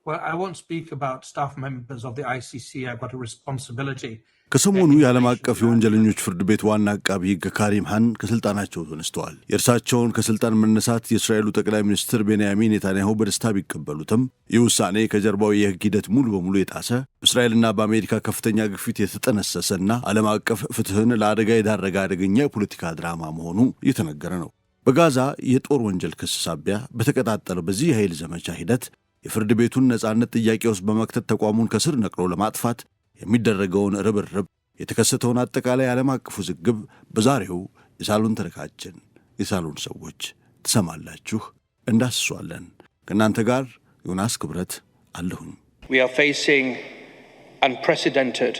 Well, I won't speak about staff members of the ICC. I've got a responsibility. ከሰሞኑ የዓለም አቀፍ የወንጀለኞች ፍርድ ቤት ዋና አቃቢ ሕግ ካሪም ሃን ከስልጣናቸው ተነስተዋል። የእርሳቸውን ከስልጣን መነሳት የእስራኤሉ ጠቅላይ ሚኒስትር ቤንያሚን ኔታንያሁ በደስታ ቢቀበሉትም ይህ ውሳኔ ከጀርባው የሕግ ሂደት ሙሉ በሙሉ የጣሰ በእስራኤልና በአሜሪካ ከፍተኛ ግፊት የተጠነሰሰና ዓለም አቀፍ ፍትህን ለአደጋ የዳረገ አደገኛ የፖለቲካ ድራማ መሆኑ እየተነገረ ነው። በጋዛ የጦር ወንጀል ክስ ሳቢያ በተቀጣጠለው በዚህ የኃይል ዘመቻ ሂደት የፍርድ ቤቱን ነጻነት ጥያቄ ውስጥ በመክተት ተቋሙን ከስር ነቅሎ ለማጥፋት የሚደረገውን ርብርብ የተከሰተውን አጠቃላይ ዓለም አቀፍ ውዝግብ በዛሬው የሳሎን ተረካችን የሳሎን ሰዎች ትሰማላችሁ፣ እንዳስሷለን። ከእናንተ ጋር ዮናስ ክብረት አለሁኝ። We are facing unprecedented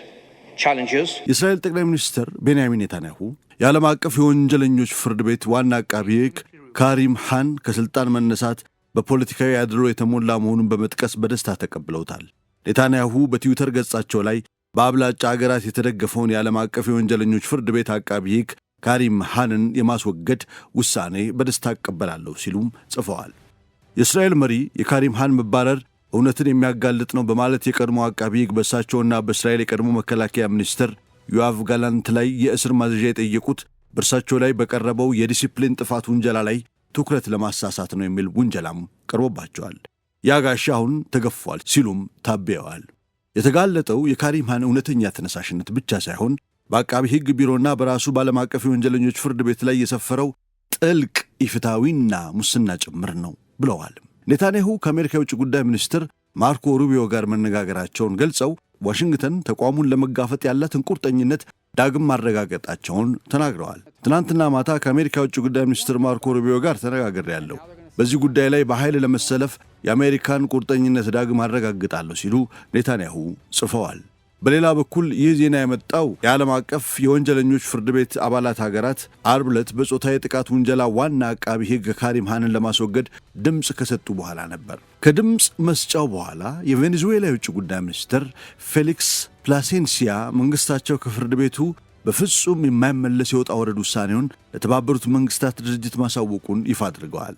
challenges. የእስራኤል ጠቅላይ ሚኒስትር ቤንያሚን ኔታንያሁ የዓለም አቀፍ የወንጀለኞች ፍርድ ቤት ዋና አቃቢ ሕግ ካሪም ሃን ከስልጣን መነሳት በፖለቲካዊ አድሎ የተሞላ መሆኑን በመጥቀስ በደስታ ተቀብለውታል። ኔታንያሁ በትዊተር ገጻቸው ላይ በአብላጫ አገራት የተደገፈውን የዓለም አቀፍ የወንጀለኞች ፍርድ ቤት አቃቢ ሕግ ካሪም ሃንን የማስወገድ ውሳኔ በደስታ እቀበላለሁ ሲሉም ጽፈዋል። የእስራኤል መሪ የካሪም ሃን መባረር እውነትን የሚያጋልጥ ነው በማለት የቀድሞ አቃቢ ሕግ በእሳቸውና በእስራኤል የቀድሞ መከላከያ ሚኒስትር ዮአቭ ጋላንት ላይ የእስር ማዘዣ የጠየቁት በእርሳቸው ላይ በቀረበው የዲሲፕሊን ጥፋት ውንጀላ ላይ ትኩረት ለማሳሳት ነው የሚል ውንጀላም ቀርቦባቸዋል። ያጋሻ አሁን ተገፏል ሲሉም ታበየዋል። የተጋለጠው የካሪም ሃን እውነተኛ ተነሳሽነት ብቻ ሳይሆን በአቃቢ ሕግ ቢሮና በራሱ በዓለም አቀፍ የወንጀለኞች ፍርድ ቤት ላይ የሰፈረው ጥልቅ ኢፍትሐዊና ሙስና ጭምር ነው ብለዋል። ኔታንያሁ ከአሜሪካ የውጭ ጉዳይ ሚኒስትር ማርኮ ሩቢዮ ጋር መነጋገራቸውን ገልጸው ዋሽንግተን ተቋሙን ለመጋፈጥ ያላትን ቁርጠኝነት ዳግም ማረጋገጣቸውን ተናግረዋል። ትናንትና ማታ ከአሜሪካ የውጭ ጉዳይ ሚኒስትር ማርኮ ሩቢዮ ጋር ተነጋግሬያለሁ። በዚህ ጉዳይ ላይ በኃይል ለመሰለፍ የአሜሪካን ቁርጠኝነት ዳግም አረጋግጣለሁ ሲሉ ኔታንያሁ ጽፈዋል። በሌላ በኩል ይህ ዜና የመጣው የዓለም አቀፍ የወንጀለኞች ፍርድ ቤት አባላት ሀገራት አርብ ዕለት በጾታዊ ጥቃት ውንጀላ ዋና አቃቢ ሕግ ካሪም ሃንን ለማስወገድ ድምፅ ከሰጡ በኋላ ነበር። ከድምፅ መስጫው በኋላ የቬኔዙዌላ የውጭ ጉዳይ ሚኒስትር ፌሊክስ ፕላሴንሲያ መንግሥታቸው ከፍርድ ቤቱ በፍጹም የማይመለስ የወጣ ወረድ ውሳኔውን ለተባበሩት መንግሥታት ድርጅት ማሳወቁን ይፋ አድርገዋል።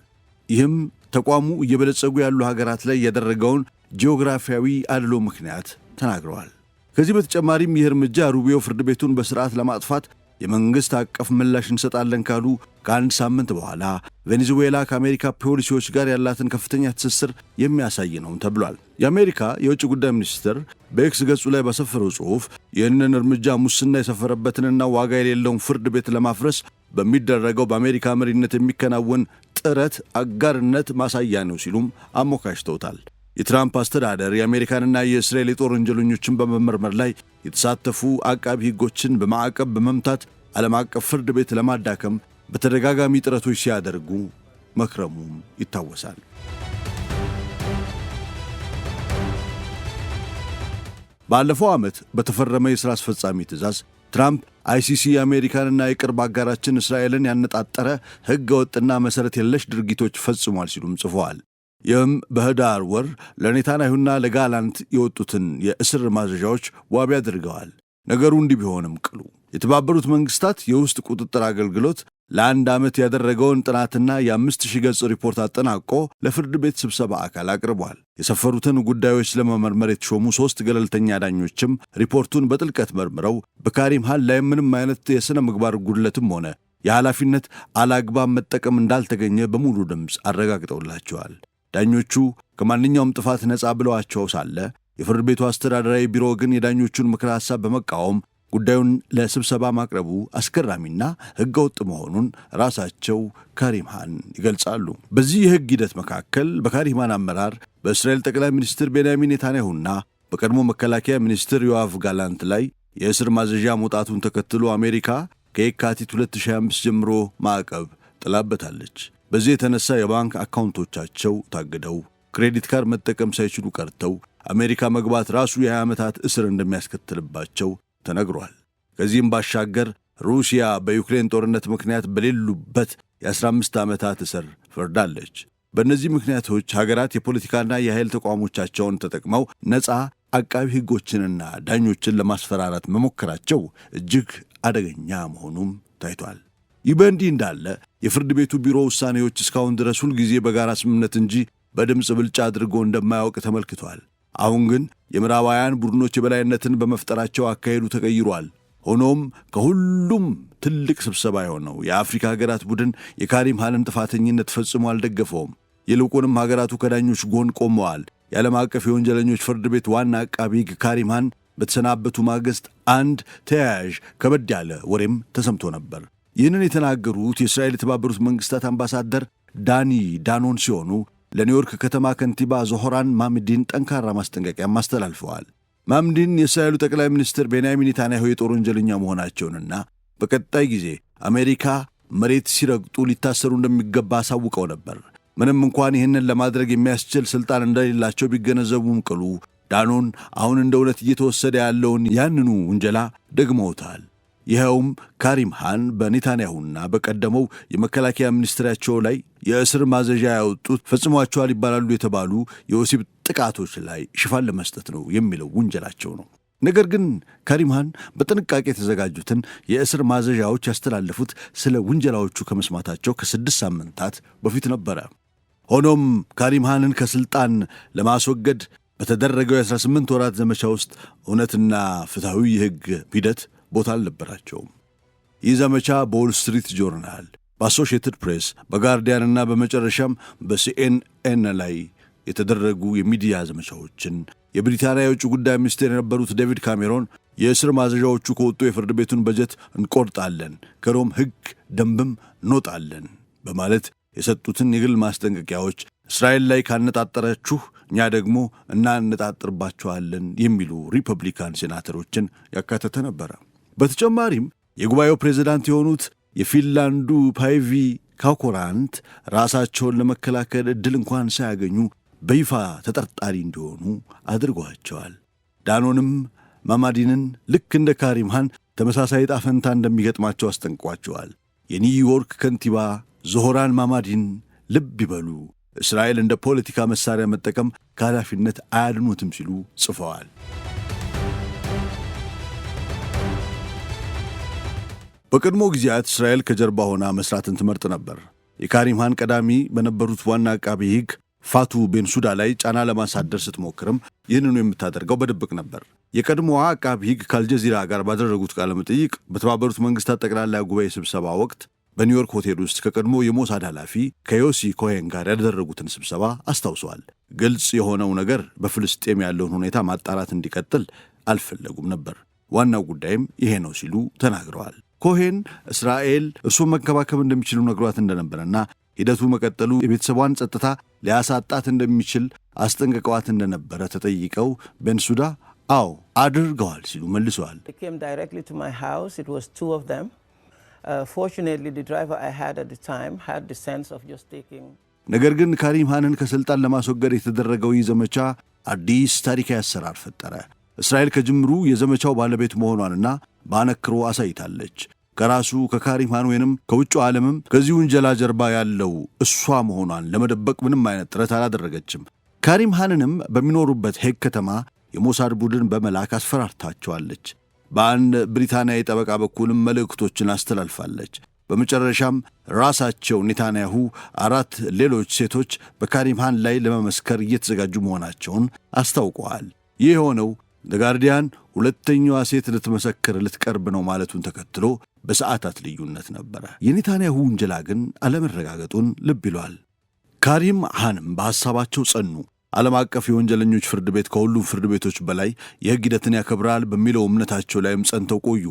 ይህም ተቋሙ እየበለጸጉ ያሉ ሀገራት ላይ ያደረገውን ጂኦግራፊያዊ አድሎ ምክንያት ተናግረዋል። ከዚህ በተጨማሪም ይህ እርምጃ ሩቢዮ ፍርድ ቤቱን በሥርዓት ለማጥፋት የመንግሥት አቀፍ ምላሽ እንሰጣለን ካሉ ከአንድ ሳምንት በኋላ ቬኔዙዌላ ከአሜሪካ ፖሊሲዎች ጋር ያላትን ከፍተኛ ትስስር የሚያሳይ ነው ተብሏል። የአሜሪካ የውጭ ጉዳይ ሚኒስትር በኤክስ ገጹ ላይ ባሰፈረው ጽሑፍ ይህንን እርምጃ ሙስና የሰፈረበትንና ዋጋ የሌለውን ፍርድ ቤት ለማፍረስ በሚደረገው በአሜሪካ መሪነት የሚከናወን ጥረት አጋርነት ማሳያ ነው ሲሉም አሞካሽተውታል። የትራምፕ አስተዳደር የአሜሪካንና የእስራኤል የጦር ወንጀለኞችን በመመርመር ላይ የተሳተፉ አቃቢ ሕጎችን በማዕቀብ በመምታት ዓለም አቀፍ ፍርድ ቤት ለማዳከም በተደጋጋሚ ጥረቶች ሲያደርጉ መክረሙም ይታወሳል። ባለፈው ዓመት በተፈረመ የሥራ አስፈጻሚ ትእዛዝ ትራምፕ አይሲሲ የአሜሪካንና የቅርብ አጋራችን እስራኤልን ያነጣጠረ ሕገ ወጥና መሠረት የለሽ ድርጊቶች ፈጽሟል ሲሉም ጽፈዋል። ይህም በህዳር ወር ለኔታንያሁና ለጋላንት የወጡትን የእስር ማዘዣዎች ዋቢ አድርገዋል። ነገሩ እንዲህ ቢሆንም ቅሉ የተባበሩት መንግሥታት የውስጥ ቁጥጥር አገልግሎት ለአንድ ዓመት ያደረገውን ጥናትና የ5000 ገጽ ሪፖርት አጠናቆ ለፍርድ ቤት ስብሰባ አካል አቅርቧል። የሰፈሩትን ጉዳዮች ለመመርመር የተሾሙ 3 ገለልተኛ ዳኞችም ሪፖርቱን በጥልቀት መርምረው በካሪም ሃን ላይ ምንም አይነት የሥነ ምግባር ጉድለትም ሆነ የኃላፊነት አላግባብ መጠቀም እንዳልተገኘ በሙሉ ድምፅ አረጋግጠውላቸዋል። ዳኞቹ ከማንኛውም ጥፋት ነፃ ብለዋቸው ሳለ የፍርድ ቤቱ አስተዳደራዊ ቢሮ ግን የዳኞቹን ምክረ ሐሳብ በመቃወም ጉዳዩን ለስብሰባ ማቅረቡ አስገራሚና ሕገወጥ መሆኑን ራሳቸው ካሪም ሃን ይገልጻሉ። በዚህ የሕግ ሂደት መካከል በካሪም ሃን አመራር በእስራኤል ጠቅላይ ሚኒስትር ቤንያሚን ኔታንያሁና በቀድሞ መከላከያ ሚኒስትር ዮአቭ ጋላንት ላይ የእስር ማዘዣ መውጣቱን ተከትሎ አሜሪካ ከየካቲት 2025 ጀምሮ ማዕቀብ ጥላበታለች። በዚህ የተነሳ የባንክ አካውንቶቻቸው ታግደው ክሬዲት ካርድ መጠቀም ሳይችሉ ቀርተው አሜሪካ መግባት ራሱ የ20 ዓመታት እስር እንደሚያስከትልባቸው ተነግሯል። ከዚህም ባሻገር ሩሲያ በዩክሬን ጦርነት ምክንያት በሌሉበት የ15 ዓመታት እስር ፈርዳለች። በእነዚህ ምክንያቶች ሀገራት የፖለቲካና የኃይል ተቋሞቻቸውን ተጠቅመው ነፃ አቃቢ ሕጎችንና ዳኞችን ለማስፈራራት መሞከራቸው እጅግ አደገኛ መሆኑም ታይቷል። ይህ በእንዲህ እንዳለ የፍርድ ቤቱ ቢሮ ውሳኔዎች እስካሁን ድረስ ሁልጊዜ በጋራ ስምምነት እንጂ በድምፅ ብልጫ አድርጎ እንደማያውቅ ተመልክቷል። አሁን ግን የምዕራባውያን ቡድኖች የበላይነትን በመፍጠራቸው አካሄዱ ተቀይሯል። ሆኖም ከሁሉም ትልቅ ስብሰባ የሆነው የአፍሪካ ሀገራት ቡድን የካሪም ሃንን ጥፋተኝነት ፈጽሞ አልደገፈውም። ይልቁንም ሀገራቱ ከዳኞች ጎን ቆመዋል። የዓለም አቀፍ የወንጀለኞች ፍርድ ቤት ዋና አቃቢ ሕግ ካሪም ሃን በተሰናበቱ ማግስት አንድ ተያያዥ ከበድ ያለ ወሬም ተሰምቶ ነበር። ይህንን የተናገሩት የእስራኤል የተባበሩት መንግስታት አምባሳደር ዳኒ ዳኖን ሲሆኑ ለኒውዮርክ ከተማ ከንቲባ ዞሆራን ማምዲን ጠንካራ ማስጠንቀቂያም አስተላልፈዋል። ማምዲን የእስራኤሉ ጠቅላይ ሚኒስትር ቤንያሚን ኔታንያሁ የጦር ወንጀለኛ መሆናቸውንና በቀጣይ ጊዜ አሜሪካ መሬት ሲረግጡ ሊታሰሩ እንደሚገባ አሳውቀው ነበር። ምንም እንኳን ይህንን ለማድረግ የሚያስችል ሥልጣን እንደሌላቸው ቢገነዘቡም ቅሉ ዳኖን አሁን እንደ እውነት እየተወሰደ ያለውን ያንኑ ውንጀላ ደግመውታል። ይኸውም ካሪም ሃን በኔታንያሁና በቀደመው የመከላከያ ሚኒስትራቸው ላይ የእስር ማዘዣ ያወጡት ፈጽሟቸዋል ይባላሉ የተባሉ የወሲብ ጥቃቶች ላይ ሽፋን ለመስጠት ነው የሚለው ውንጀላቸው ነው። ነገር ግን ካሪም ሃን በጥንቃቄ የተዘጋጁትን የእስር ማዘዣዎች ያስተላለፉት ስለ ውንጀላዎቹ ከመስማታቸው ከ6 ሳምንታት በፊት ነበረ። ሆኖም ካሪም ሃንን ከሥልጣን ለማስወገድ በተደረገው የ18 ወራት ዘመቻ ውስጥ እውነትና ፍትሐዊ የሕግ ሂደት ቦታ አልነበራቸውም። ይህ ዘመቻ በዎል ስትሪት ጆርናል፣ በአሶሺየትድ ፕሬስ፣ በጋርዲያንና በመጨረሻም በሲኤንኤን ላይ የተደረጉ የሚዲያ ዘመቻዎችን የብሪታንያ የውጭ ጉዳይ ሚኒስቴር የነበሩት ዴቪድ ካሜሮን የእስር ማዘዣዎቹ ከወጡ የፍርድ ቤቱን በጀት እንቆርጣለን፣ ከሮም ሕግ ደንብም እንወጣለን በማለት የሰጡትን የግል ማስጠንቀቂያዎች እስራኤል ላይ ካነጣጠራችሁ እኛ ደግሞ እናነጣጥርባቸዋለን የሚሉ ሪፐብሊካን ሴናተሮችን ያካተተ ነበረ። በተጨማሪም የጉባኤው ፕሬዝዳንት የሆኑት የፊንላንዱ ፓይቪ ካኮራንት ራሳቸውን ለመከላከል ዕድል እንኳን ሳያገኙ በይፋ ተጠርጣሪ እንዲሆኑ አድርጓቸዋል። ዳኖንም ማማዲንን ልክ እንደ ካሪም ሃን ተመሳሳይ ዕጣ ፈንታ እንደሚገጥማቸው አስጠንቅቋቸዋል። የኒውዮርክ ከንቲባ ዞሆራን ማማዲን ልብ ይበሉ፣ እስራኤል እንደ ፖለቲካ መሳሪያ መጠቀም ከኃላፊነት አያድኑትም ሲሉ ጽፈዋል። በቀድሞ ጊዜያት እስራኤል ከጀርባ ሆና መስራትን ትመርጥ ነበር። የካሪም ሃን ቀዳሚ በነበሩት ዋና አቃቢ ሕግ ፋቱ ቤንሱዳ ላይ ጫና ለማሳደር ስትሞክርም ይህንኑ የምታደርገው በድብቅ ነበር። የቀድሞዋ አቃቢ ሕግ ከአልጀዚራ ጋር ባደረጉት ቃለ መጠይቅ በተባበሩት መንግስታት ጠቅላላ ጉባኤ ስብሰባ ወቅት በኒውዮርክ ሆቴል ውስጥ ከቀድሞ የሞሳድ ኃላፊ ከዮሲ ኮሄን ጋር ያደረጉትን ስብሰባ አስታውሰዋል። ግልጽ የሆነው ነገር በፍልስጤም ያለውን ሁኔታ ማጣራት እንዲቀጥል አልፈለጉም ነበር። ዋናው ጉዳይም ይሄ ነው ሲሉ ተናግረዋል። ኮሄን እስራኤል እርሱን መንከባከብ እንደሚችሉ ነግሯት እንደነበረና ሂደቱ መቀጠሉ የቤተሰቧን ጸጥታ ሊያሳጣት እንደሚችል አስጠንቅቀዋት እንደነበረ ተጠይቀው ቤንሱዳ አዎ አድርገዋል ሲሉ መልሰዋል። ነገር ግን ካሪም ሃንን ከሥልጣን ለማስወገድ የተደረገው ይህ ዘመቻ አዲስ ታሪካዊ አሰራር ፈጠረ። እስራኤል ከጅምሩ የዘመቻው ባለቤት መሆኗንና በአነክሮ አሳይታለች። ከራሱ ከካሪም ሃን ወይንም ከውጭው ዓለምም ከዚህ ውንጀላ ጀርባ ያለው እሷ መሆኗን ለመደበቅ ምንም አይነት ጥረት አላደረገችም። ካሪም ሃንንም በሚኖሩበት ሄግ ከተማ የሞሳድ ቡድን በመላክ አስፈራርታቸዋለች። በአንድ ብሪታንያዊ ጠበቃ በኩልም መልእክቶችን አስተላልፋለች። በመጨረሻም ራሳቸው ኔታንያሁ 4 ሌሎች ሴቶች በካሪም ሃን ላይ ለመመስከር እየተዘጋጁ መሆናቸውን አስታውቀዋል። ይህ የሆነው ጋርዲያን ሁለተኛዋ ሴት ልትመሰክር ልትቀርብ ነው ማለቱን ተከትሎ በሰዓታት ልዩነት ነበረ። የኔታንያሁ ውንጀላ ግን አለመረጋገጡን ልብ ይሏል። ካሪም ሃንም በሐሳባቸው ጸኑ። ዓለም አቀፍ የወንጀለኞች ፍርድ ቤት ከሁሉም ፍርድ ቤቶች በላይ የሕግ ሂደትን ያከብራል በሚለው እምነታቸው ላይም ጸንተው ቆዩ።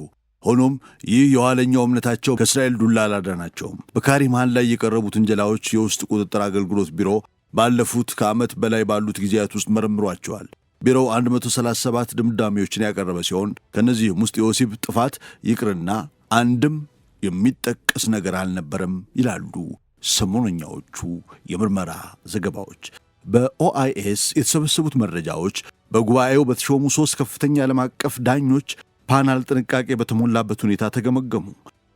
ሆኖም ይህ የኋለኛው እምነታቸው ከእስራኤል ዱላ አላዳናቸውም። በካሪም ሃን ላይ የቀረቡት ውንጀላዎች የውስጥ ቁጥጥር አገልግሎት ቢሮ ባለፉት ከዓመት በላይ ባሉት ጊዜያት ውስጥ መርምሯቸዋል። ቢሮው 137 ድምዳሜዎችን ያቀረበ ሲሆን ከእነዚህም ውስጥ የወሲብ ጥፋት ይቅርና አንድም የሚጠቀስ ነገር አልነበረም ይላሉ ሰሞነኛዎቹ የምርመራ ዘገባዎች። በኦአይኤስ የተሰበሰቡት መረጃዎች በጉባኤው በተሾሙ 3 ከፍተኛ ዓለም አቀፍ ዳኞች ፓናል ጥንቃቄ በተሞላበት ሁኔታ ተገመገሙ።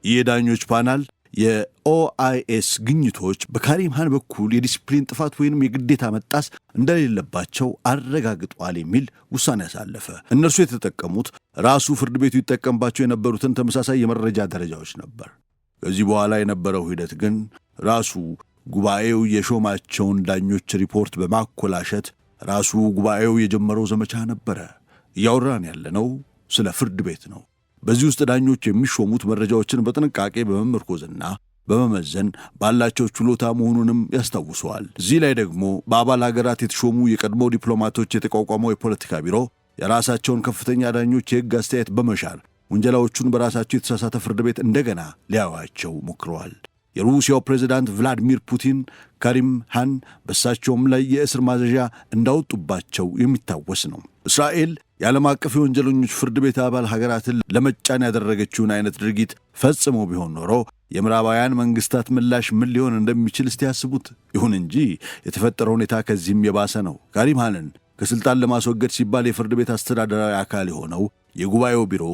ይህ የዳኞች ፓናል የኦአይኤስ ግኝቶች በካሪም ሃን በኩል የዲስፕሊን ጥፋት ወይንም የግዴታ መጣስ እንደሌለባቸው አረጋግጧል የሚል ውሳኔ ያሳለፈ። እነርሱ የተጠቀሙት ራሱ ፍርድ ቤቱ ይጠቀምባቸው የነበሩትን ተመሳሳይ የመረጃ ደረጃዎች ነበር። ከዚህ በኋላ የነበረው ሂደት ግን ራሱ ጉባኤው የሾማቸውን ዳኞች ሪፖርት በማኮላሸት ራሱ ጉባኤው የጀመረው ዘመቻ ነበረ። እያወራን ያለነው ስለ ፍርድ ቤት ነው። በዚህ ውስጥ ዳኞች የሚሾሙት መረጃዎችን በጥንቃቄ በመመርኮዝና በመመዘን ባላቸው ችሎታ መሆኑንም ያስታውሰዋል። እዚህ ላይ ደግሞ በአባል ሀገራት የተሾሙ የቀድሞ ዲፕሎማቶች የተቋቋመው የፖለቲካ ቢሮ የራሳቸውን ከፍተኛ ዳኞች የሕግ አስተያየት በመሻር ወንጀላዎቹን በራሳቸው የተሳሳተ ፍርድ ቤት እንደገና ሊያዩዋቸው ሞክረዋል። የሩሲያው ፕሬዝዳንት ቭላዲሚር ፑቲን ካሪም ሃን በእሳቸውም ላይ የእስር ማዘዣ እንዳወጡባቸው የሚታወስ ነው። እስራኤል የዓለም አቀፍ የወንጀለኞች ፍርድ ቤት አባል ሀገራትን ለመጫን ያደረገችውን አይነት ድርጊት ፈጽሞ ቢሆን ኖሮ የምዕራባውያን መንግስታት ምላሽ ምን ሊሆን እንደሚችል እስቲ ያስቡት። ይሁን እንጂ የተፈጠረው ሁኔታ ከዚህም የባሰ ነው። ካሪም ሃንን ከስልጣን ለማስወገድ ሲባል የፍርድ ቤት አስተዳደራዊ አካል የሆነው የጉባኤው ቢሮ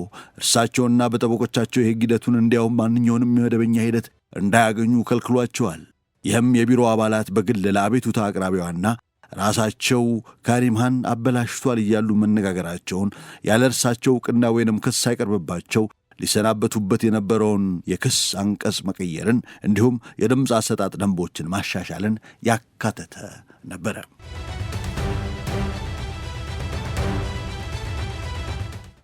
እርሳቸውና በጠበቆቻቸው የሕግ ሂደቱን እንዲያውም ማንኛውንም የመደበኛ ሂደት እንዳያገኙ ከልክሏቸዋል። ይህም የቢሮ አባላት በግል ለአቤቱታ አቅራቢዋና ራሳቸው ካሪም ሃን አበላሽቷል እያሉ መነጋገራቸውን ያለ እርሳቸው ዕውቅና ወይንም ክስ ሳይቀርብባቸው ሊሰናበቱበት የነበረውን የክስ አንቀጽ መቀየርን እንዲሁም የድምፅ አሰጣጥ ደንቦችን ማሻሻልን ያካተተ ነበረ።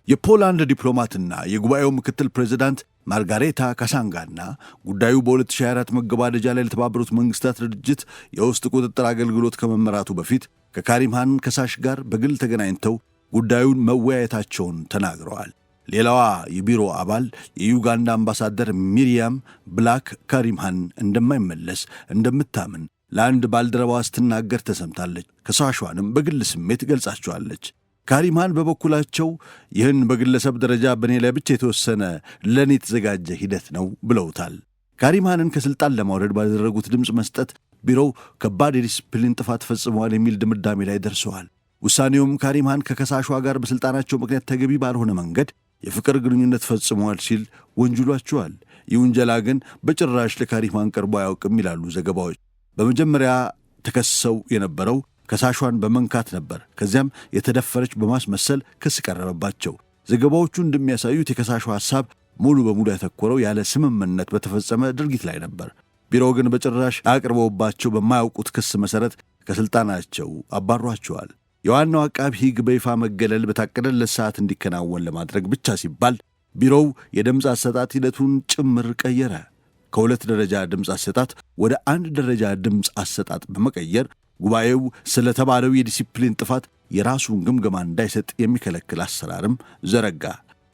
የፖላንድ ዲፕሎማትና የጉባኤው ምክትል ፕሬዝዳንት ማርጋሬታ ካሳንጋና ጉዳዩ በ2024 መገባደጃ ላይ ለተባበሩት መንግስታት ድርጅት የውስጥ ቁጥጥር አገልግሎት ከመመራቱ በፊት ከካሪም ሃን ከሳሽ ጋር በግል ተገናኝተው ጉዳዩን መወያየታቸውን ተናግረዋል። ሌላዋ የቢሮ አባል የዩጋንዳ አምባሳደር ሚሪያም ብላክ ካሪም ሃን እንደማይመለስ እንደምታምን ለአንድ ባልደረባዋ ስትናገር ተሰምታለች። ከሳሿንም በግል ስሜት ገልጻቸዋለች። ካሪም ሃን በበኩላቸው ይህን በግለሰብ ደረጃ በእኔ ላይ ብቻ የተወሰነ ለእኔ የተዘጋጀ ሂደት ነው ብለውታል። ካሪም ሃንን ከሥልጣን ለማውረድ ባደረጉት ድምፅ መስጠት ቢሮው ከባድ የዲስፕሊን ጥፋት ፈጽመዋል የሚል ድምዳሜ ላይ ደርሰዋል። ውሳኔውም ካሪም ሃን ከከሳሿ ጋር በሥልጣናቸው ምክንያት ተገቢ ባልሆነ መንገድ የፍቅር ግንኙነት ፈጽመዋል ሲል ወንጅሏቸዋል። ይህ ውንጀላ ግን በጭራሽ ለካሪም ሃን ቀርቦ አያውቅም ይላሉ ዘገባዎች። በመጀመሪያ ተከሰው የነበረው ከሳሿን በመንካት ነበር። ከዚያም የተደፈረች በማስመሰል ክስ ቀረበባቸው። ዘገባዎቹ እንደሚያሳዩት የከሳሿ ሐሳብ ሙሉ በሙሉ ያተኮረው ያለ ስምምነት በተፈጸመ ድርጊት ላይ ነበር። ቢሮው ግን በጭራሽ አቅርበውባቸው በማያውቁት ክስ መሠረት ከሥልጣናቸው አባሯቸዋል። የዋናው አቃቢ ሕግ በይፋ መገለል በታቀደለት ሰዓት እንዲከናወን ለማድረግ ብቻ ሲባል ቢሮው የድምፅ አሰጣጥ ሂደቱን ጭምር ቀየረ። ከሁለት ደረጃ ድምፅ አሰጣጥ ወደ አንድ ደረጃ ድምፅ አሰጣጥ በመቀየር ጉባኤው ስለተባለው የዲሲፕሊን ጥፋት የራሱን ግምገማ እንዳይሰጥ የሚከለክል አሰራርም ዘረጋ።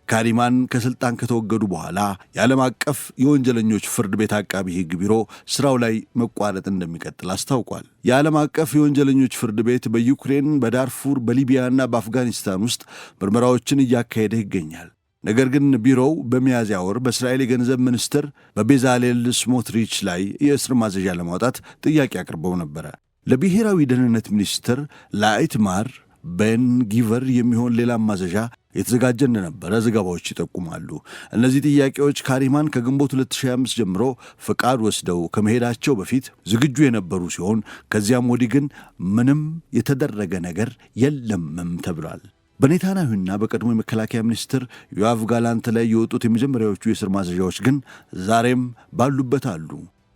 ካሪም ሃን ከሥልጣን ከተወገዱ በኋላ የዓለም አቀፍ የወንጀለኞች ፍርድ ቤት አቃቢ ሕግ ቢሮ ሥራው ላይ መቋረጥ እንደሚቀጥል አስታውቋል። የዓለም አቀፍ የወንጀለኞች ፍርድ ቤት በዩክሬን፣ በዳርፉር፣ በሊቢያና በአፍጋኒስታን ውስጥ ምርመራዎችን እያካሄደ ይገኛል። ነገር ግን ቢሮው በሚያዝያ ወር በእስራኤል የገንዘብ ሚኒስትር በቤዛሌል ስሞትሪች ላይ የእስር ማዘዣ ለማውጣት ጥያቄ አቅርበው ነበረ። ለብሔራዊ ደህንነት ሚኒስትር ለአይትማር ቤን ጊቨር የሚሆን ሌላ ማዘዣ የተዘጋጀ እንደነበረ ዘገባዎች ይጠቁማሉ። እነዚህ ጥያቄዎች ካሪም ሃን ከግንቦት 2025 ጀምሮ ፈቃድ ወስደው ከመሄዳቸው በፊት ዝግጁ የነበሩ ሲሆን ከዚያም ወዲህ ግን ምንም የተደረገ ነገር የለምም ተብሏል። በኔታንያሁና በቀድሞ የመከላከያ ሚኒስትር ዮአቭ ጋላንት ላይ የወጡት የመጀመሪያዎቹ የእስር ማዘዣዎች ግን ዛሬም ባሉበት አሉ።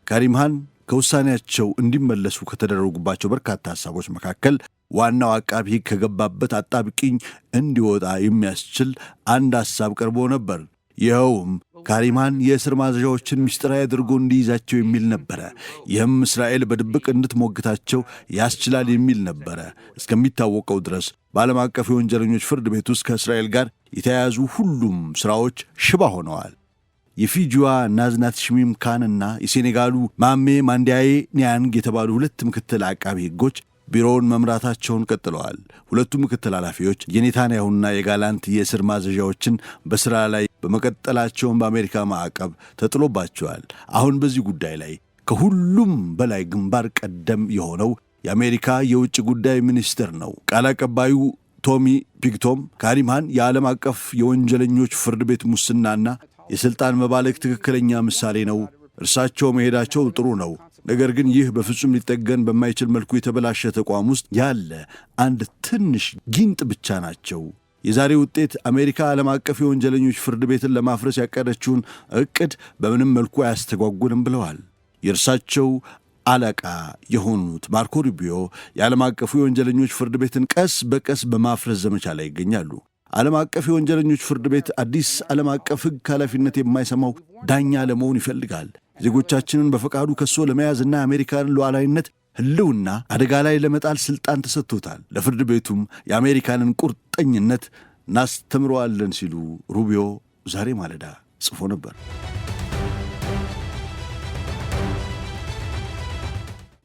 ካሪም ሃን ከውሳኔያቸው እንዲመለሱ ከተደረጉባቸው በርካታ ሐሳቦች መካከል ዋናው አቃቢ ሕግ ከገባበት አጣብቂኝ እንዲወጣ የሚያስችል አንድ ሐሳብ ቀርቦ ነበር። ይኸውም ካሪም ሃን የእስር ማዘዣዎችን ምስጢራዊ አድርጎ እንዲይዛቸው የሚል ነበረ። ይህም እስራኤል በድብቅ እንድትሞግታቸው ያስችላል የሚል ነበረ። እስከሚታወቀው ድረስ በዓለም አቀፍ የወንጀለኞች ፍርድ ቤት ውስጥ ከእስራኤል ጋር የተያያዙ ሁሉም ሥራዎች ሽባ ሆነዋል። የፊጂዋ ናዝናት ሽሚም ካንና የሴኔጋሉ ማሜ ማንዲያዬ ኒያንግ የተባሉ ሁለት ምክትል አቃቢ ሕጎች ቢሮውን መምራታቸውን ቀጥለዋል። ሁለቱ ምክትል ኃላፊዎች የኔታንያሁና የጋላንት የእስር ማዘዣዎችን በሥራ ላይ በመቀጠላቸውን በአሜሪካ ማዕቀብ ተጥሎባቸዋል። አሁን በዚህ ጉዳይ ላይ ከሁሉም በላይ ግንባር ቀደም የሆነው የአሜሪካ የውጭ ጉዳይ ሚኒስትር ነው። ቃል አቀባዩ ቶሚ ፒክቶም ካሪም ሃን የዓለም አቀፍ የወንጀለኞች ፍርድ ቤት ሙስናና የሥልጣን መባለግ ትክክለኛ ምሳሌ ነው። እርሳቸው መሄዳቸው ጥሩ ነው። ነገር ግን ይህ በፍጹም ሊጠገን በማይችል መልኩ የተበላሸ ተቋም ውስጥ ያለ አንድ ትንሽ ጊንጥ ብቻ ናቸው። የዛሬ ውጤት አሜሪካ ዓለም አቀፍ የወንጀለኞች ፍርድ ቤትን ለማፍረስ ያቀደችውን ዕቅድ በምንም መልኩ አያስተጓጉልም ብለዋል። የእርሳቸው አለቃ የሆኑት ማርኮ ሩቢዮ የዓለም አቀፉ የወንጀለኞች ፍርድ ቤትን ቀስ በቀስ በማፍረስ ዘመቻ ላይ ይገኛሉ። ዓለም አቀፍ የወንጀለኞች ፍርድ ቤት አዲስ ዓለም አቀፍ ሕግ ኃላፊነት የማይሰማው ዳኛ ለመሆን ይፈልጋል። ዜጎቻችንን በፈቃዱ ከሶ ለመያዝና የአሜሪካንን ሉዓላዊነት ሕልውና አደጋ ላይ ለመጣል ሥልጣን ተሰጥቶታል። ለፍርድ ቤቱም የአሜሪካንን ቁርጠኝነት እናስተምረዋለን ሲሉ ሩቢዮ ዛሬ ማለዳ ጽፎ ነበር።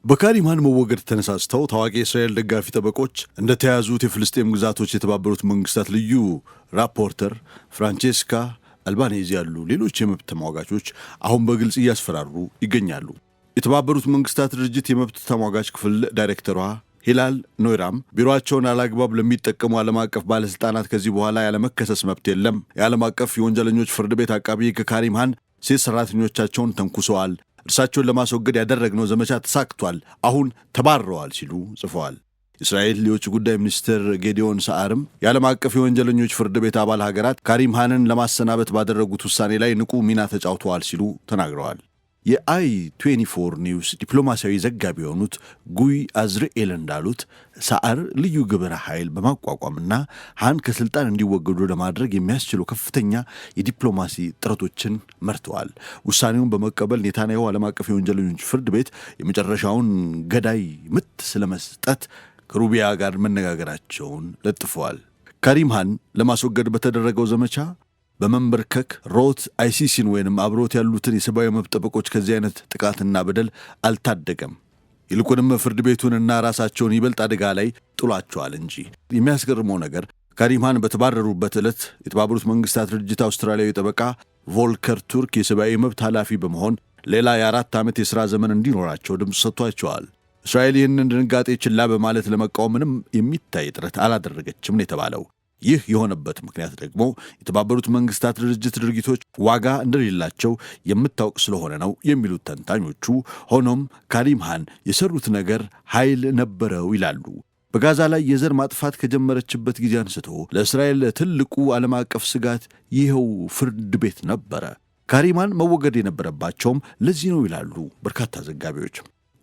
በካሪም ሃን መወገድ ተነሳስተው ታዋቂ የእስራኤል ደጋፊ ጠበቆች እንደተያዙት የፍልስጤም ግዛቶች የተባበሩት መንግስታት ልዩ ራፖርተር ፍራንቼስካ አልባኔዚ ያሉ ሌሎች የመብት ተሟጋቾች አሁን በግልጽ እያስፈራሩ ይገኛሉ። የተባበሩት መንግስታት ድርጅት የመብት ተሟጋች ክፍል ዳይሬክተሯ ሂላል ኖይራም ቢሮአቸውን አላግባብ ለሚጠቀሙ ዓለም አቀፍ ባለሥልጣናት ከዚህ በኋላ ያለመከሰስ መብት የለም፣ የዓለም አቀፍ የወንጀለኞች ፍርድ ቤት አቃቢ ሕግ ካሪም ሃን ሴት ሠራተኞቻቸውን ተንኩሰዋል፣ እርሳቸውን ለማስወገድ ያደረግነው ዘመቻ ተሳክቷል፣ አሁን ተባረዋል ሲሉ ጽፈዋል። የእስራኤል የውጭ ጉዳይ ሚኒስትር ጌዲዮን ሰዓርም የዓለም አቀፍ የወንጀለኞች ፍርድ ቤት አባል ሀገራት ካሪም ሃንን ለማሰናበት ባደረጉት ውሳኔ ላይ ንቁ ሚና ተጫውተዋል ሲሉ ተናግረዋል። የአይ24 ኒውስ ዲፕሎማሲያዊ ዘጋቢ የሆኑት ጉይ አዝርኤል እንዳሉት ሰዓር ልዩ ግብረ ኃይል በማቋቋምና ሃን ከስልጣን እንዲወገዱ ለማድረግ የሚያስችሉ ከፍተኛ የዲፕሎማሲ ጥረቶችን መርተዋል። ውሳኔውን በመቀበል ኔታንያሁ ዓለም አቀፍ የወንጀለኞች ፍርድ ቤት የመጨረሻውን ገዳይ ምት ስለመስጠት ከሩቢያ ጋር መነጋገራቸውን ለጥፈዋል። ካሪም ሃን ለማስወገድ በተደረገው ዘመቻ በመንበርከክ ሮት አይሲሲን ወይንም አብሮት ያሉትን የሰብአዊ መብት ጠበቆች ከዚህ አይነት ጥቃትና በደል አልታደገም። ይልቁንም ፍርድ ቤቱንና ራሳቸውን ይበልጥ አደጋ ላይ ጥሏቸዋል እንጂ። የሚያስገርመው ነገር ካሪም ሃን በተባረሩበት ዕለት የተባበሩት መንግስታት ድርጅት አውስትራሊያዊ ጠበቃ ቮልከር ቱርክ የሰብአዊ መብት ኃላፊ በመሆን ሌላ የ4 ዓመት የሥራ ዘመን እንዲኖራቸው ድምፅ ሰጥቷቸዋል። እስራኤል ይህንን ድንጋጤ ችላ በማለት ለመቃወም ምንም የሚታይ ጥረት አላደረገችም ነው የተባለው። ይህ የሆነበት ምክንያት ደግሞ የተባበሩት መንግስታት ድርጅት ድርጊቶች ዋጋ እንደሌላቸው የምታውቅ ስለሆነ ነው የሚሉት ተንታኞቹ። ሆኖም ካሪም ሃን የሰሩት ነገር ኃይል ነበረው ይላሉ። በጋዛ ላይ የዘር ማጥፋት ከጀመረችበት ጊዜ አንስቶ ለእስራኤል ትልቁ ዓለም አቀፍ ስጋት ይኸው ፍርድ ቤት ነበረ። ካሪም ሃን መወገድ የነበረባቸውም ለዚህ ነው ይላሉ በርካታ ዘጋቢዎች።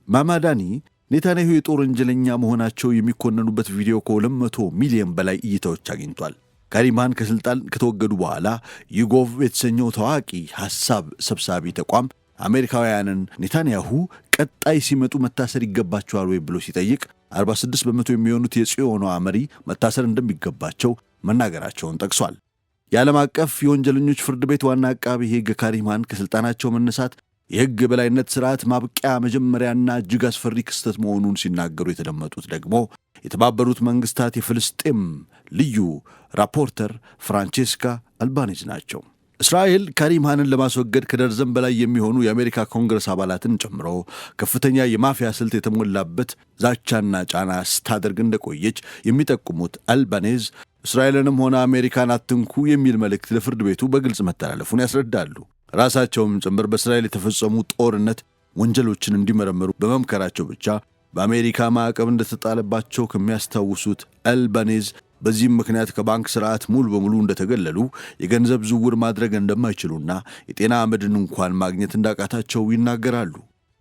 ማማዳኒ ኔታንያሁ የጦር ወንጀለኛ መሆናቸው የሚኮነኑበት ቪዲዮ ከ200 ሚሊዮን በላይ እይታዎች አግኝቷል። ካሪም ሃን ከስልጣን ከተወገዱ በኋላ ዩጎቭ የተሰኘው ታዋቂ ሐሳብ ሰብሳቢ ተቋም አሜሪካውያንን ኔታንያሁ ቀጣይ ሲመጡ መታሰር ይገባቸዋል ወይ ብሎ ሲጠይቅ 46 በመቶ የሚሆኑት የጽዮኗ መሪ መታሰር እንደሚገባቸው መናገራቸውን ጠቅሷል። የዓለም አቀፍ የወንጀለኞች ፍርድ ቤት ዋና አቃቢ ሕግ ካሪም ሃን ከስልጣናቸው መነሳት የሕግ የበላይነት ሥርዓት ማብቂያ መጀመሪያና እጅግ አስፈሪ ክስተት መሆኑን ሲናገሩ የተደመጡት ደግሞ የተባበሩት መንግስታት የፍልስጤም ልዩ ራፖርተር ፍራንቼስካ አልባኔዝ ናቸው። እስራኤል ካሪም ሃንን ለማስወገድ ከደርዘን በላይ የሚሆኑ የአሜሪካ ኮንግረስ አባላትን ጨምሮ ከፍተኛ የማፊያ ስልት የተሞላበት ዛቻና ጫና ስታደርግ እንደቆየች የሚጠቁሙት አልባኔዝ እስራኤልንም ሆነ አሜሪካን አትንኩ የሚል መልእክት ለፍርድ ቤቱ በግልጽ መተላለፉን ያስረዳሉ። ራሳቸውም ጭምር በእስራኤል የተፈጸሙ ጦርነት ወንጀሎችን እንዲመረምሩ በመምከራቸው ብቻ በአሜሪካ ማዕቀብ እንደተጣለባቸው ከሚያስታውሱት አልባኔዝ በዚህም ምክንያት ከባንክ ስርዓት ሙሉ በሙሉ እንደተገለሉ፣ የገንዘብ ዝውውር ማድረግ እንደማይችሉና የጤና አመድን እንኳን ማግኘት እንዳቃታቸው ይናገራሉ።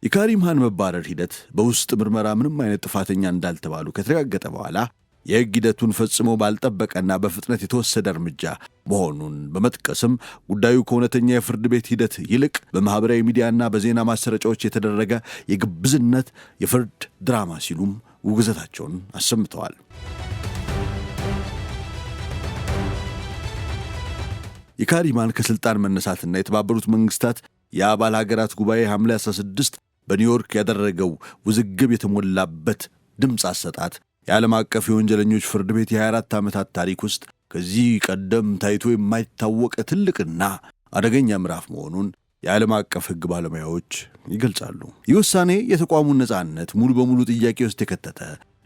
የካሪም ሃን መባረር ሂደት በውስጥ ምርመራ ምንም አይነት ጥፋተኛ እንዳልተባሉ ከተረጋገጠ በኋላ የሕግ ሂደቱን ፈጽሞ ባልጠበቀና በፍጥነት የተወሰደ እርምጃ መሆኑን በመጥቀስም ጉዳዩ ከእውነተኛ የፍርድ ቤት ሂደት ይልቅ በማኅበራዊ ሚዲያና በዜና ማሰረጫዎች የተደረገ የግብዝነት የፍርድ ድራማ ሲሉም ውግዘታቸውን አሰምተዋል። የካሪም ሃን ከሥልጣን መነሳትና የተባበሩት መንግስታት የአባል ሀገራት ጉባኤ ሐምሌ 16 በኒውዮርክ ያደረገው ውዝግብ የተሞላበት ድምፅ አሰጣት የዓለም አቀፍ የወንጀለኞች ፍርድ ቤት የ24 ዓመታት ታሪክ ውስጥ ከዚህ ቀደም ታይቶ የማይታወቅ ትልቅና አደገኛ ምዕራፍ መሆኑን የዓለም አቀፍ ሕግ ባለሙያዎች ይገልጻሉ። ይህ ውሳኔ የተቋሙን ነጻነት ሙሉ በሙሉ ጥያቄ ውስጥ የከተተ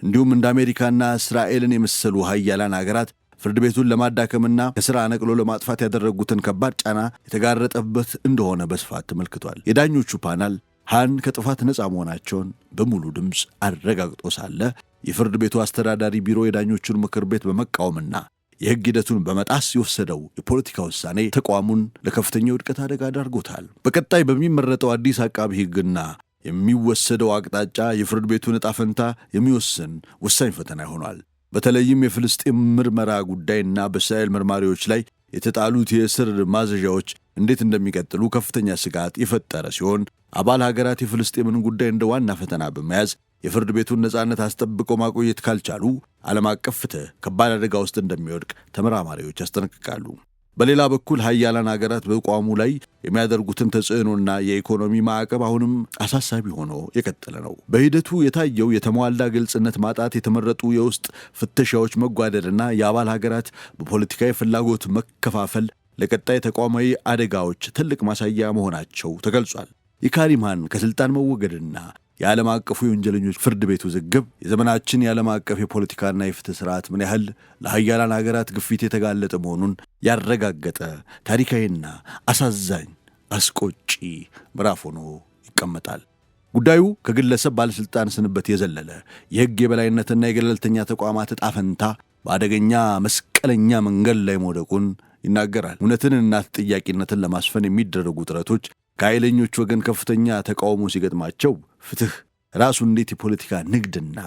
እንዲሁም እንደ አሜሪካና እስራኤልን የመሰሉ ሀያላን አገራት ፍርድ ቤቱን ለማዳከምና ከሥራ ነቅሎ ለማጥፋት ያደረጉትን ከባድ ጫና የተጋረጠበት እንደሆነ በስፋት ተመልክቷል። የዳኞቹ ፓናል ሃን ከጥፋት ነፃ መሆናቸውን በሙሉ ድምፅ አረጋግጦ ሳለ የፍርድ ቤቱ አስተዳዳሪ ቢሮ የዳኞቹን ምክር ቤት በመቃወምና የሕግ ሂደቱን በመጣስ የወሰደው የፖለቲካ ውሳኔ ተቋሙን ለከፍተኛ ውድቀት አደጋ ዳርጎታል። በቀጣይ በሚመረጠው አዲስ አቃቢ ሕግና የሚወሰደው አቅጣጫ የፍርድ ቤቱን ዕጣ ፈንታ የሚወስን ወሳኝ ፈተና ይሆናል። በተለይም የፍልስጤም ምርመራ ጉዳይና በእስራኤል መርማሪዎች ላይ የተጣሉት የእስር ማዘዣዎች እንዴት እንደሚቀጥሉ ከፍተኛ ስጋት የፈጠረ ሲሆን አባል ሀገራት የፍልስጤምን ጉዳይ እንደ ዋና ፈተና በመያዝ የፍርድ ቤቱን ነጻነት አስጠብቀው ማቆየት ካልቻሉ ዓለም አቀፍ ፍትህ ከባድ አደጋ ውስጥ እንደሚወድቅ ተመራማሪዎች ያስጠነቅቃሉ። በሌላ በኩል ሀያላን ሀገራት በቋሙ ላይ የሚያደርጉትን ተጽዕኖና የኢኮኖሚ ማዕቀብ አሁንም አሳሳቢ ሆኖ የቀጠለ ነው። በሂደቱ የታየው የተሟላ ግልጽነት ማጣት፣ የተመረጡ የውስጥ ፍተሻዎች መጓደልና የአባል ሀገራት በፖለቲካዊ ፍላጎት መከፋፈል ለቀጣይ ተቋማዊ አደጋዎች ትልቅ ማሳያ መሆናቸው ተገልጿል። የካሪም ሃን ከስልጣን መወገድና የዓለም አቀፉ የወንጀለኞች ፍርድ ቤት ውዝግብ የዘመናችን የዓለም አቀፍ የፖለቲካና የፍትህ ስርዓት ምን ያህል ለሀያላን ሀገራት ግፊት የተጋለጠ መሆኑን ያረጋገጠ ታሪካዊና አሳዛኝ አስቆጪ ምዕራፍ ሆኖ ይቀመጣል። ጉዳዩ ከግለሰብ ባለሥልጣን ስንበት የዘለለ የሕግ የበላይነትና የገለልተኛ ተቋማት ዕጣ ፈንታ በአደገኛ መስቀለኛ መንገድ ላይ መውደቁን ይናገራል። እውነትንና ተጠያቂነትን ለማስፈን የሚደረጉ ጥረቶች ከኃይለኞች ወገን ከፍተኛ ተቃውሞ ሲገጥማቸው ፍትህ ራሱ እንዴት የፖለቲካ ንግድና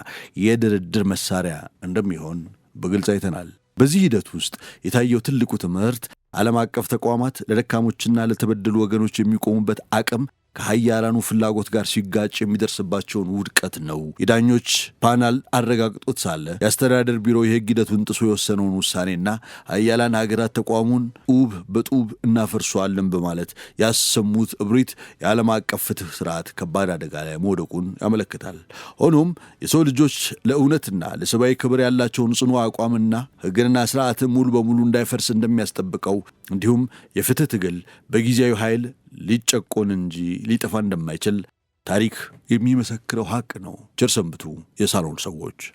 የድርድር መሳሪያ እንደሚሆን በግልጽ አይተናል። በዚህ ሂደት ውስጥ የታየው ትልቁ ትምህርት ዓለም አቀፍ ተቋማት ለደካሞችና ለተበደሉ ወገኖች የሚቆሙበት አቅም ከሀያላኑ ፍላጎት ጋር ሲጋጭ የሚደርስባቸውን ውድቀት ነው። የዳኞች ፓናል አረጋግጦት ሳለ የአስተዳደር ቢሮ የሕግ ሂደቱን ጥሶ የወሰነውን ውሳኔና ሀያላን ሀገራት ተቋሙን ጡብ በጡብ እናፈርሷለን በማለት ያሰሙት እብሪት የዓለም አቀፍ ፍትህ ስርዓት ከባድ አደጋ ላይ መውደቁን ያመለክታል። ሆኖም የሰው ልጆች ለእውነትና ለሰብአዊ ክብር ያላቸውን ጽኑ አቋምና ሕግንና ስርዓትን ሙሉ በሙሉ እንዳይፈርስ እንደሚያስጠብቀው እንዲሁም የፍትህ ትግል በጊዜያዊ ኃይል ሊጨቆን እንጂ ሊጠፋ እንደማይችል ታሪክ የሚመሰክረው ሀቅ ነው። ቸር ሰንብቱ የሳሎን ሰዎች።